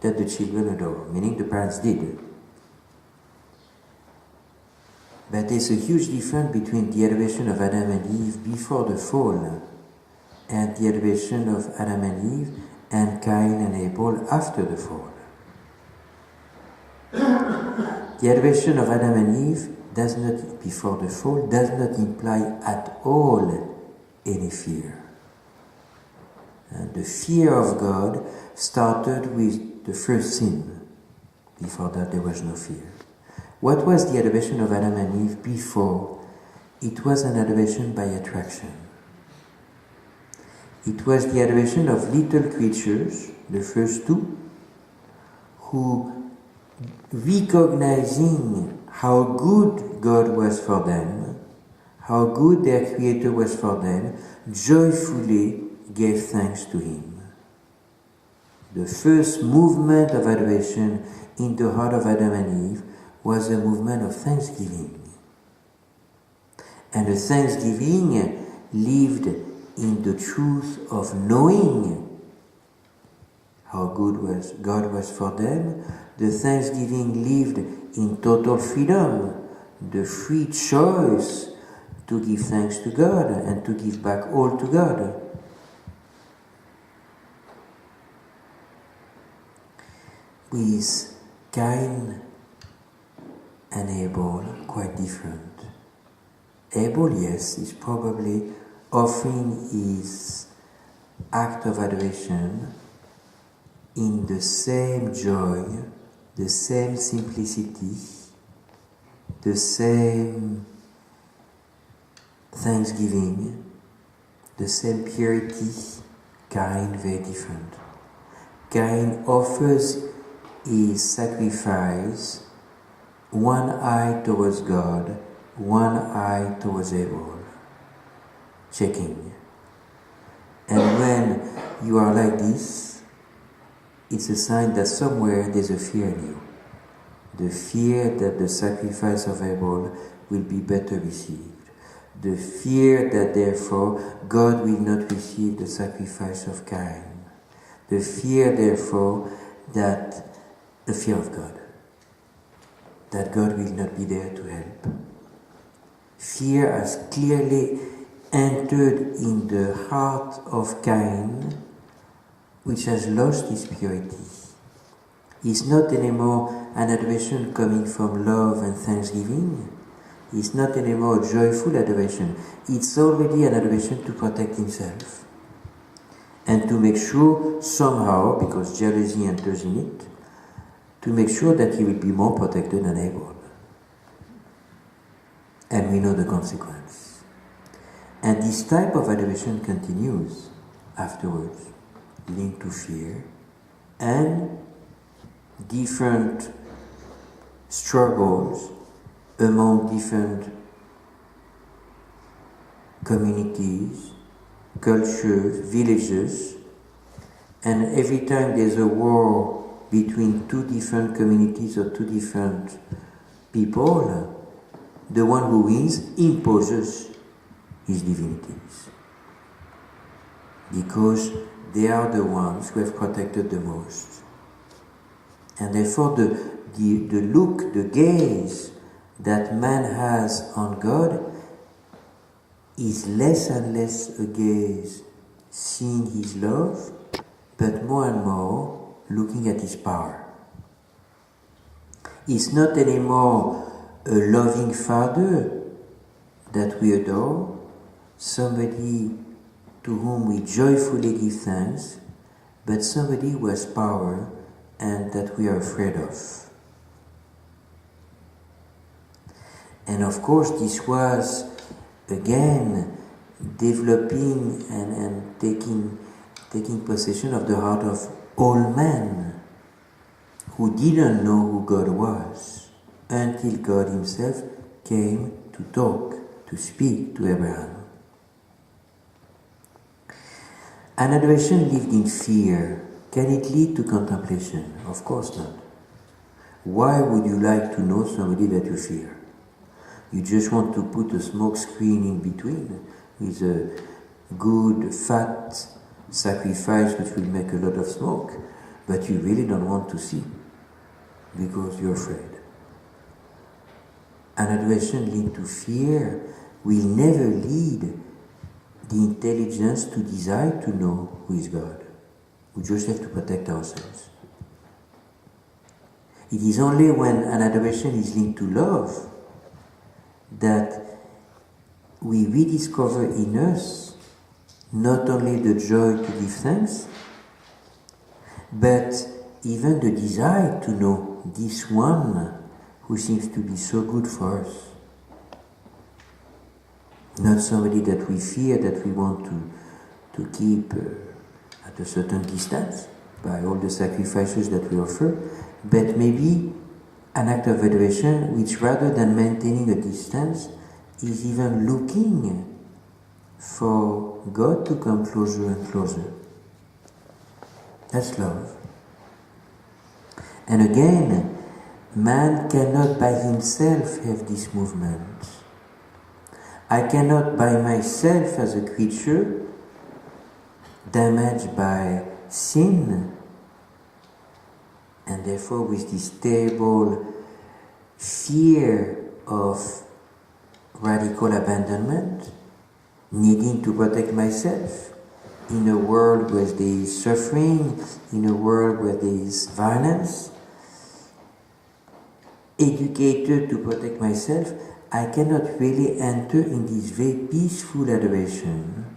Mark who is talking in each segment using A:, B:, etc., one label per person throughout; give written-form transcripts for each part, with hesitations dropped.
A: that the children adore, meaning the parents did. But there's a huge difference between the adoration of Adam and Eve before the fall and the adoration of Adam and Eve and Cain and Abel after the fall. The adoration of Adam and Eve before the fall does not imply at all any fear. And the fear of God started with the first sin. Before that there was no fear. What was the adoration of Adam and Eve before? It was an adoration by attraction. It was the adoration of little creatures, the first two, who, recognizing how good God was for them, how good their Creator was for them, joyfully gave thanks to Him. The first movement of adoration in the heart of Adam and Eve was a movement of thanksgiving. And the thanksgiving lived in the truth of knowing how good God was for them. The thanksgiving lived in total freedom, the free choice to give thanks to God and to give back all to God. With Cain and Abel, quite different. Abel, yes, is probably offering his act of adoration in the same joy, the same simplicity, the same thanksgiving, the same purity. Cain, very different. Cain offers his sacrifice one eye towards God, one eye towards Abel, checking. And when you are like this, it's a sign that somewhere there's a fear in you. The fear that the sacrifice of Abel will be better received. The fear that therefore God will not receive the sacrifice of Cain. The fear therefore that the fear of God. That God will not be there to help. Fear has clearly entered in the heart of Cain, which has lost its purity. It's not anymore an adoration coming from love and thanksgiving. It's not anymore a joyful adoration. It's already an adoration to protect himself. And to make sure somehow, because jealousy enters in it, to make sure that he will be more protected than Abel. And we know the consequence. And this type of adoration continues afterwards, linked to fear and different struggles among different communities, cultures, villages, and every time there's a war between two different communities or two different people, the one who wins imposes his divinities. Because they are the ones who have protected the most. And therefore the look, the gaze that man has on God is less and less a gaze seeing his love, but more and more looking at his power. It's not anymore a loving Father that we adore, somebody to whom we joyfully give thanks, but somebody who has power and that we are afraid of. And of course this was again developing and taking possession of the heart of all men who didn't know who God was until God himself came to talk, to speak to Abraham. An adoration lived in fear, can it lead to contemplation? Of course not. Why would you like to know somebody that you fear? You just want to put a smoke screen in between with a good fat sacrifice which will make a lot of smoke. but you really don't want to see because you're afraid. An adoration linked to fear will never lead the intelligence to desire to know who is God. We just have to protect ourselves. It is only when an adoration is linked to love that we rediscover in us not only the joy to give thanks, but even the desire to know this one who seems to be so good for us. Not somebody that we fear, that we want to keep at a certain distance by all the sacrifices that we offer, but maybe an act of adoration which, rather than maintaining a distance, is even looking for God to come closer and closer. That's love. And again, man cannot by himself have this movement. I cannot by myself as a creature, damaged by sin, and therefore with this terrible fear of radical abandonment, needing to protect myself in a world where there is suffering, in a world where there is violence, educated to protect myself, I cannot really enter in this very peaceful adoration,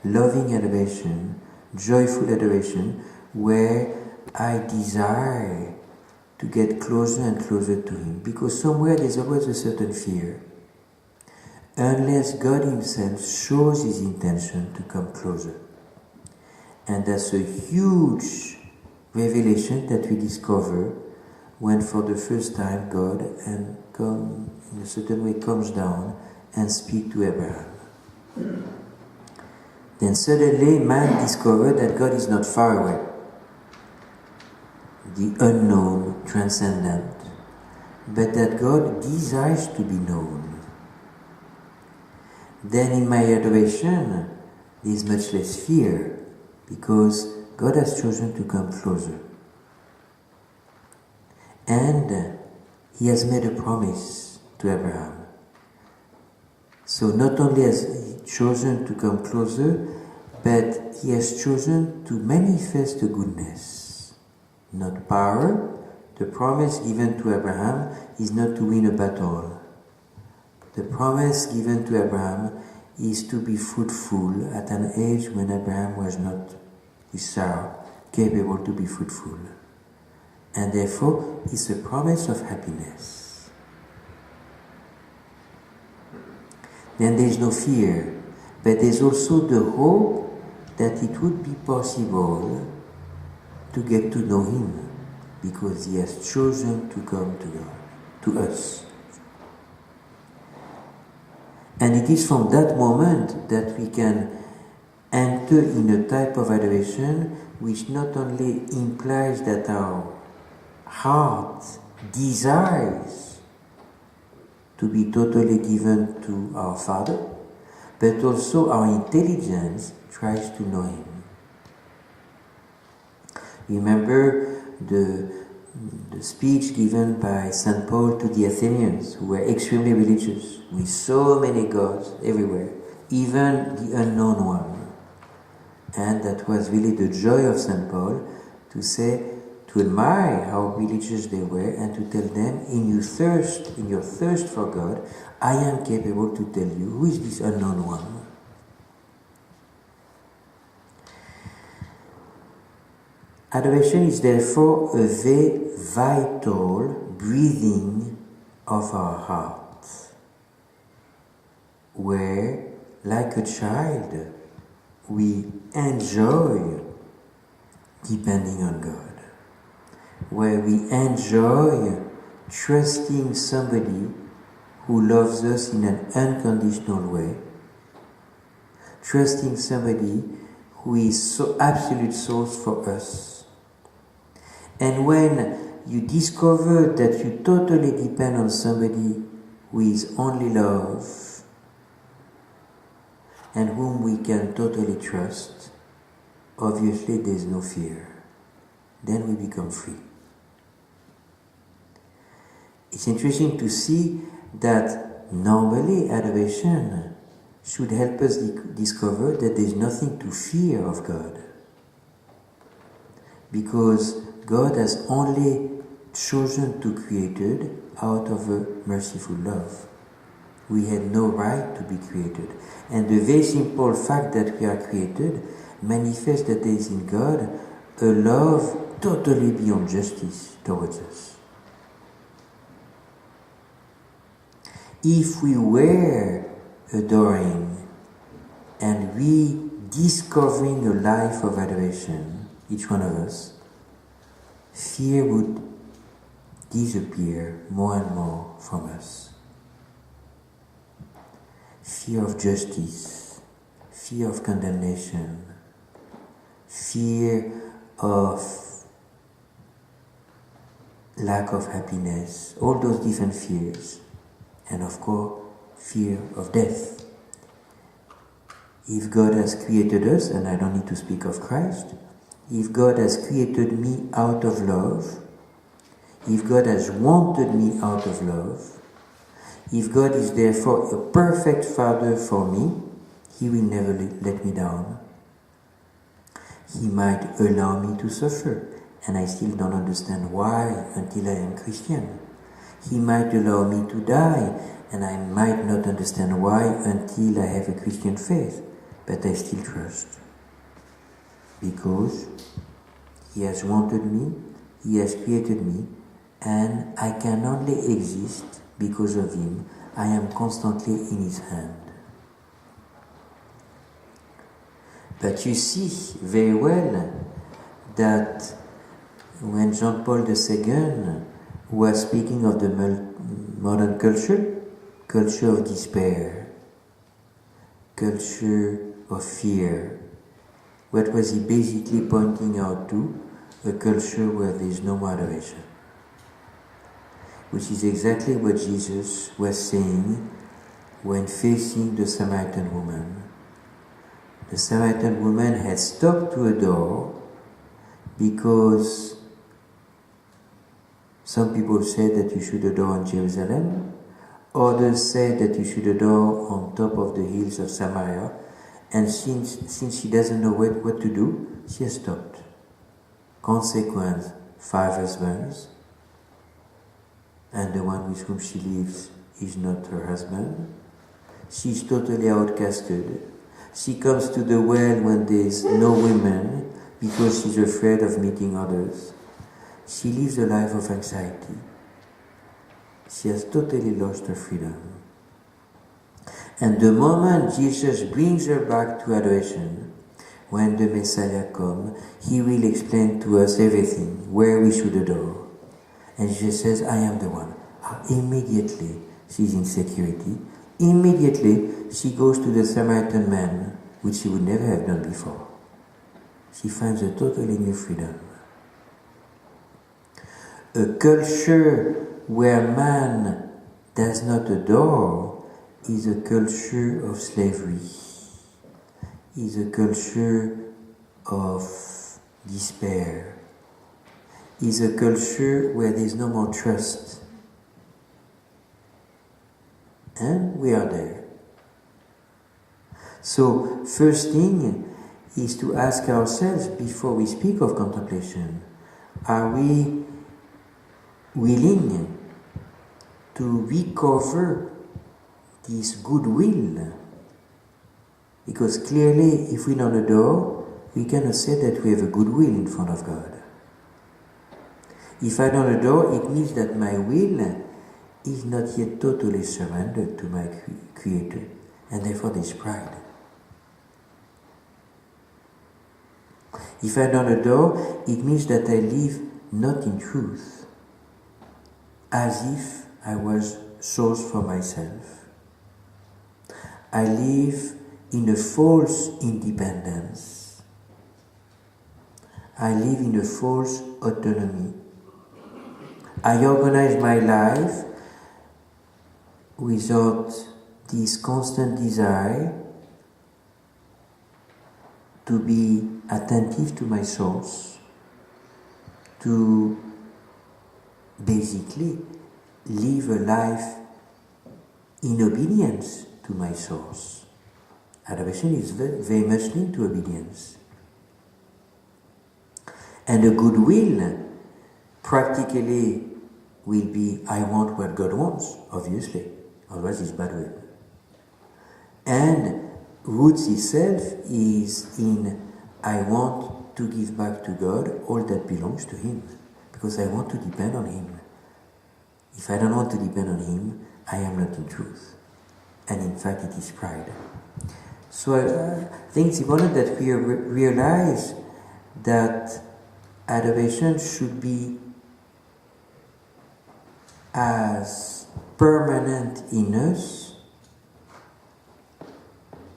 A: loving adoration, joyful adoration, where I desire to get closer and closer to Him. Because somewhere there's always a certain fear. Unless God Himself shows His intention to come closer. And that's a huge revelation that we discover when for the first time God in a certain way comes down and speaks to Abraham. Then suddenly man discovered that God is not far away, the unknown, transcendent, but that God desires to be known. Then in my adoration, there is much less fear, because God has chosen to come closer. And He has made a promise to Abraham. So not only has He chosen to come closer, but He has chosen to manifest the goodness, not power. The promise given to Abraham is not to win a battle. The promise given to Abraham is to be fruitful at an age when Abraham was not, with Sarah, capable to be fruitful. And therefore, it's a promise of happiness. Then there is no fear, but there's also the hope that it would be possible to get to know Him, because He has chosen to come to God, to us. And it is from that moment that we can enter in a type of adoration which not only implies that our heart desires to be totally given to our Father, but also our intelligence tries to know Him. Remember the speech given by St. Paul to the Athenians, who were extremely religious, with so many gods everywhere, even the unknown one. And that was really the joy of St. Paul, to say, to admire how religious they were, and to tell them, in your thirst for God, I am capable to tell you who is this unknown one. Adoration is therefore a very vital breathing of our heart, where, like a child, we enjoy depending on God, where we enjoy trusting somebody who loves us in an unconditional way, trusting somebody who is so absolute source for us. And when you discover that you totally depend on somebody who is only love and whom we can totally trust, obviously there is no fear. then we become free. It's interesting to see that normally adoration should help us discover that there is nothing to fear of God, because God has only chosen to create it out of a merciful love. We had no right to be created. And the very simple fact that we are created manifests that there is in God a love totally beyond justice towards us. If we were adoring and rediscovering a life of adoration, each one of us, fear would disappear more and more from us. Fear of justice, fear of condemnation, fear of lack of happiness, all those different fears, and of course, fear of death. If God has created us, and I don't need to speak of Christ, if God has created me out of love, if God has wanted me out of love, if God is therefore a perfect Father for me, He will never let me down. He might allow me to suffer, and I still don't understand why until I am Christian. He might allow me to die, and I might not understand why until I have a Christian faith, but I still trust. Because He has wanted me, He has created me, and I can only exist because of Him. I am constantly in His hand. But you see very well that when Jean Paul II was speaking of the modern culture of despair, culture of fear, what was he basically pointing out to? A culture where there is no moderation. Which is exactly what Jesus was saying when facing the Samaritan woman. The Samaritan woman had stopped to adore because some people said that you should adore in Jerusalem, others said that you should adore on top of the hills of Samaria, and since she doesn't know what to do, she has stopped. Consequence, 5 husbands, and the one with whom she lives is not her husband. She's totally outcasted. She comes to the well when there's no women because she's afraid of meeting others. She lives a life of anxiety. She has totally lost her freedom. And the moment Jesus brings her back to adoration, when the Messiah comes, He will explain to us everything, where we should adore. And Jesus says, I am the one. Immediately, she's in security. Immediately, she goes to the Samaritan man, which she would never have done before. She finds a totally new freedom. A culture where man does not adore is a culture of slavery, is a culture of despair, is a culture where there is no more trust. And we are there. So, first thing is to ask ourselves before we speak of contemplation, are we willing to recover this goodwill? Because clearly, if we don't adore, we cannot say that we have a goodwill in front of God. If I don't adore, it means that my will is not yet totally surrendered to my Creator, and therefore there's pride. If I don't adore, it means that I live not in truth, as if I was source for myself. I live in a false independence. I live in a false autonomy. I organize my life without this constant desire to be attentive to my source, to basically live a life in obedience to my source. Adoration is very, very much linked to obedience. And the goodwill practically will be, I want what God wants, obviously. Otherwise it's bad will. And roots itself is in, I want to give back to God all that belongs to Him. Because I want to depend on Him. If I don't want to depend on Him, I am not in truth. And in fact it is pride. So I think it's important that we realize that adoration should be as permanent in us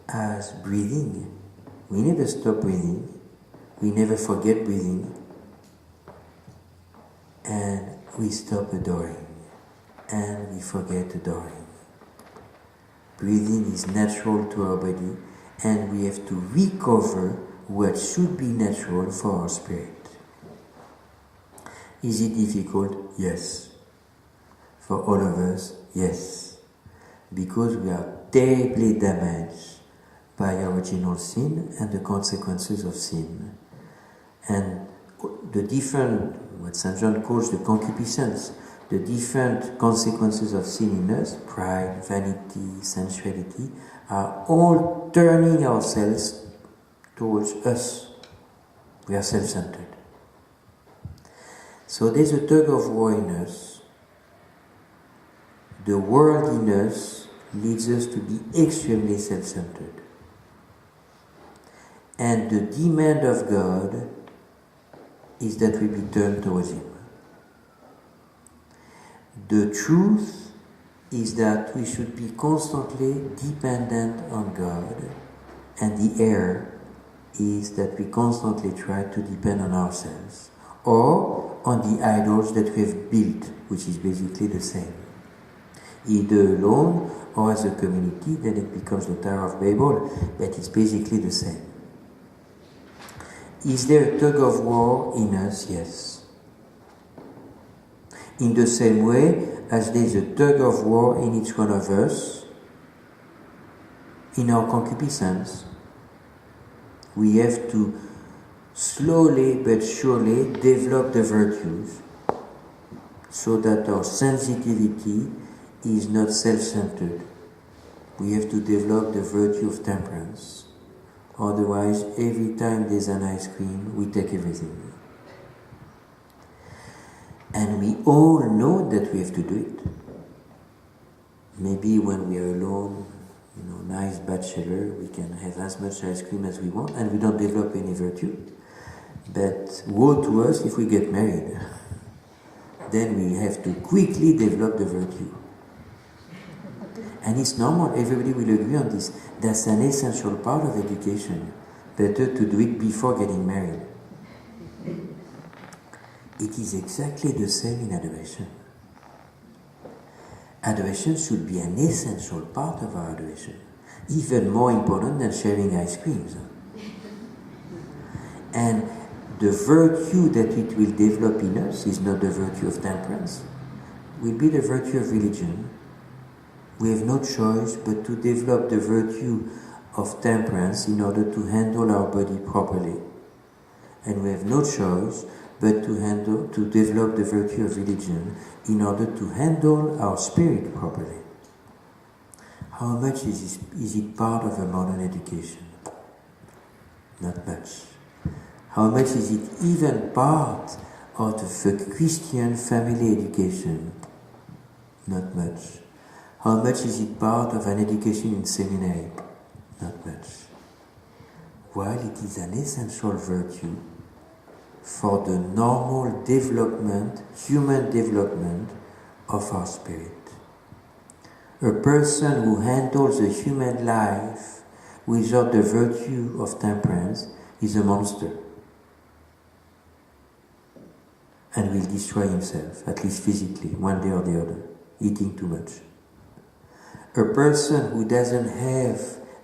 A: as breathing. We never stop breathing. We never forget breathing. And we stop adoring. And we forget adoring. Breathing is natural to our body, and we have to recover what should be natural for our spirit. Is it difficult? Yes. For all of us, yes. Because we are terribly damaged by original sin and the consequences of sin. And the different, what St. John calls the concupiscence, the different consequences of sin in us, pride, vanity, sensuality, are all turning ourselves towards us. We are self-centered. So there's a tug of war in us. The world in us leads us to be extremely self-centered. And the demand of God is that we be turned towards Him. The truth is that we should be constantly dependent on God, and the error is that we constantly try to depend on ourselves or on the idols that we have built, which is basically the same. Either alone or as a community, then it becomes the Tower of Babel, but it's basically the same. Is there a tug of war in us? Yes. In the same way as there is a tug of war in each one of us, in our concupiscence, we have to slowly but surely develop the virtues so that our sensitivity is not self-centered. We have to develop the virtue of temperance. Otherwise, every time there's an ice cream, we take everything. And we all know that we have to do it. Maybe when we are alone, nice bachelor, we can have as much ice cream as we want, and we don't develop any virtue. But woe to us if we get married. Then we have to quickly develop the virtue. And it's normal, everybody will agree on this. That's an essential part of education. Better to do it before getting married. It is exactly the same in adoration. Adoration should be an essential part of our adoration. Even more important than sharing ice creams. And the virtue that it will develop in us is not the virtue of temperance. It will be the virtue of religion. We have no choice but to develop the virtue of temperance in order to handle our body properly. And we have no choice but to develop the virtue of religion in order to handle our spirit properly. How much is it part of a modern education? Not much. How much is it even part of a Christian family education? Not much. How much is it part of an education in seminary? Not much. While it is an essential virtue for the normal development, human development of our spirit. A person who handles a human life without the virtue of temperance is a monster and will destroy himself, at least physically, one day or the other, eating too much. A person who doesn't have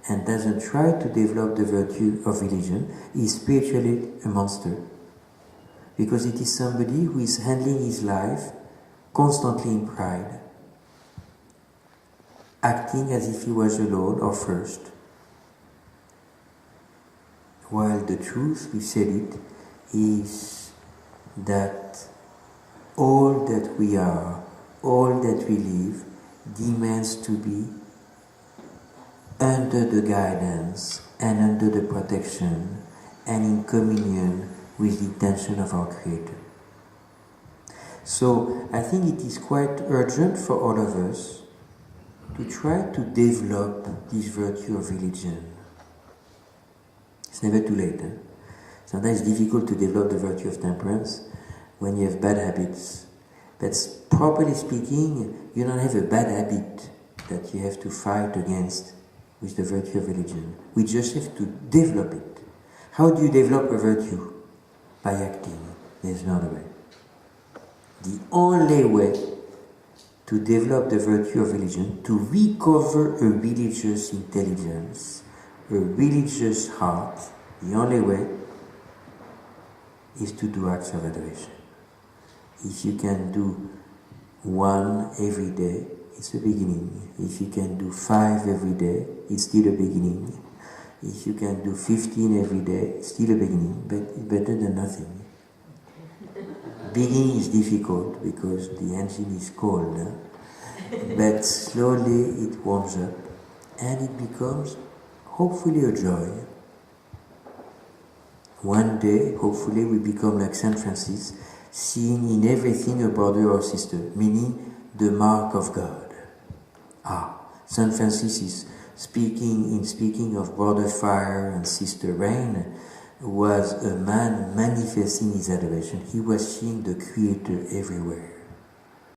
A: and doesn't try to develop the virtue of religion is spiritually a monster, because it is somebody who is handling his life constantly in pride, acting as if he was alone or first. While the truth, we said it, is that all that we are, all that we live, demands to be under the guidance and under the protection and in communion with the intention of our Creator. So I think it is quite urgent for all of us to try to develop this virtue of religion. It's never too late. Sometimes it's difficult to develop the virtue of temperance when you have bad habits. But properly speaking, you don't have a bad habit that you have to fight against with the virtue of religion. We just have to develop it. How do you develop a virtue? By acting. There's no other way. The only way to develop the virtue of religion, to recover a religious intelligence, a religious heart, the only way is to do acts of adoration. If you can do 1 every day, it's a beginning. If you can do 5 every day, it's still a beginning. If you can do 15 every day, it's still a beginning, but it's better than nothing. Beginning is difficult because the engine is cold, but slowly it warms up and it becomes hopefully a joy. One day, hopefully, we become like Saint Francis, seeing in everything a brother or sister, meaning the mark of God. Saint Francis is speaking of brother fire and sister rain, was a man manifesting his adoration. He was seeing the Creator everywhere.